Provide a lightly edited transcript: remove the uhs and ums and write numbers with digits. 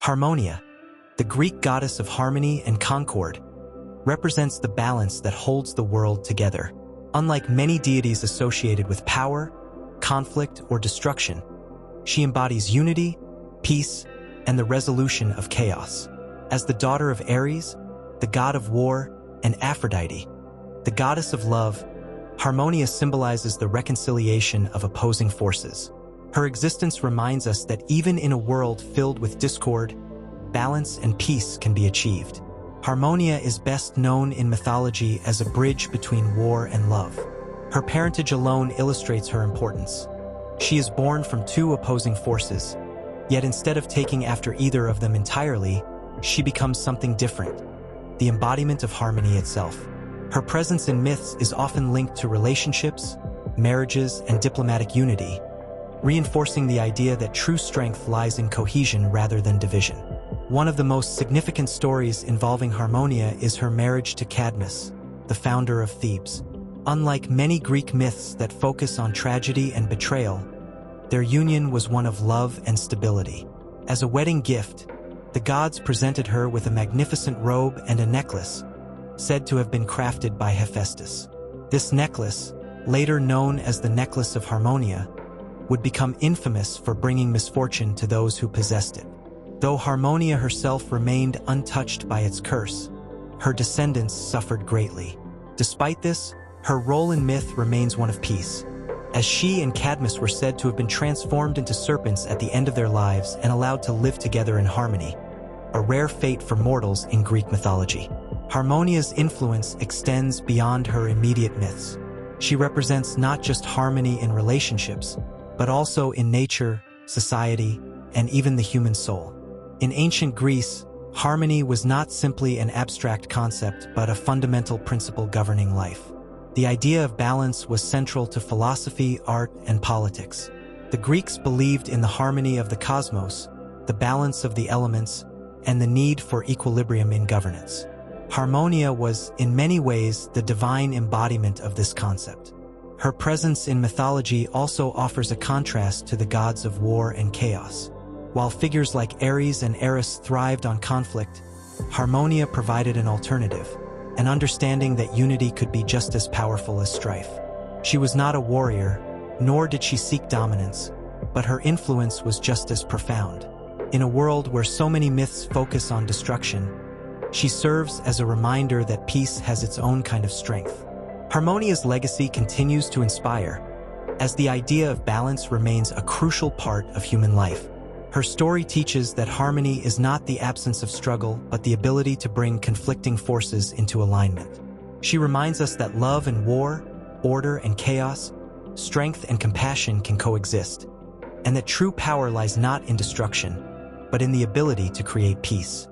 Harmonia, the Greek goddess of harmony and concord, represents the balance that holds the world together. Unlike many deities associated with power, conflict, or destruction, she embodies unity, peace, and the resolution of chaos. As the daughter of Ares, the god of war, and Aphrodite, the goddess of love, Harmonia symbolizes the reconciliation of opposing forces. Her existence reminds us that even in a world filled with discord, balance and peace can be achieved. Harmonia is best known in mythology as a bridge between war and love. Her parentage alone illustrates her importance. She is born from two opposing forces, yet instead of taking after either of them entirely, she becomes something different, the embodiment of harmony itself. Her presence in myths is often linked to relationships, marriages, and diplomatic unity, reinforcing the idea that true strength lies in cohesion rather than division. One of the most significant stories involving Harmonia is her marriage to Cadmus, the founder of Thebes. Unlike many Greek myths that focus on tragedy and betrayal, their union was one of love and stability. As a wedding gift, the gods presented her with a magnificent robe and a necklace, said to have been crafted by Hephaestus. This necklace, later known as the Necklace of Harmonia, would become infamous for bringing misfortune to those who possessed it. Though Harmonia herself remained untouched by its curse, her descendants suffered greatly. Despite this, her role in myth remains one of peace, as she and Cadmus were said to have been transformed into serpents at the end of their lives and allowed to live together in harmony, a rare fate for mortals in Greek mythology. Harmonia's influence extends beyond her immediate myths. She represents not just harmony in relationships, but also in nature, society, and even the human soul. In ancient Greece, harmony was not simply an abstract concept, but a fundamental principle governing life. The idea of balance was central to philosophy, art, and politics. The Greeks believed in the harmony of the cosmos, the balance of the elements, and the need for equilibrium in governance. Harmonia was, in many ways, the divine embodiment of this concept. Her presence in mythology also offers a contrast to the gods of war and chaos. While figures like Ares and Eris thrived on conflict, Harmonia provided an alternative, an understanding that unity could be just as powerful as strife. She was not a warrior, nor did she seek dominance, but her influence was just as profound. In a world where so many myths focus on destruction, she serves as a reminder that peace has its own kind of strength. Harmonia's legacy continues to inspire, as the idea of balance remains a crucial part of human life. Her story teaches that harmony is not the absence of struggle, but the ability to bring conflicting forces into alignment. She reminds us that love and war, order and chaos, strength and compassion can coexist, and that true power lies not in destruction, but in the ability to create peace.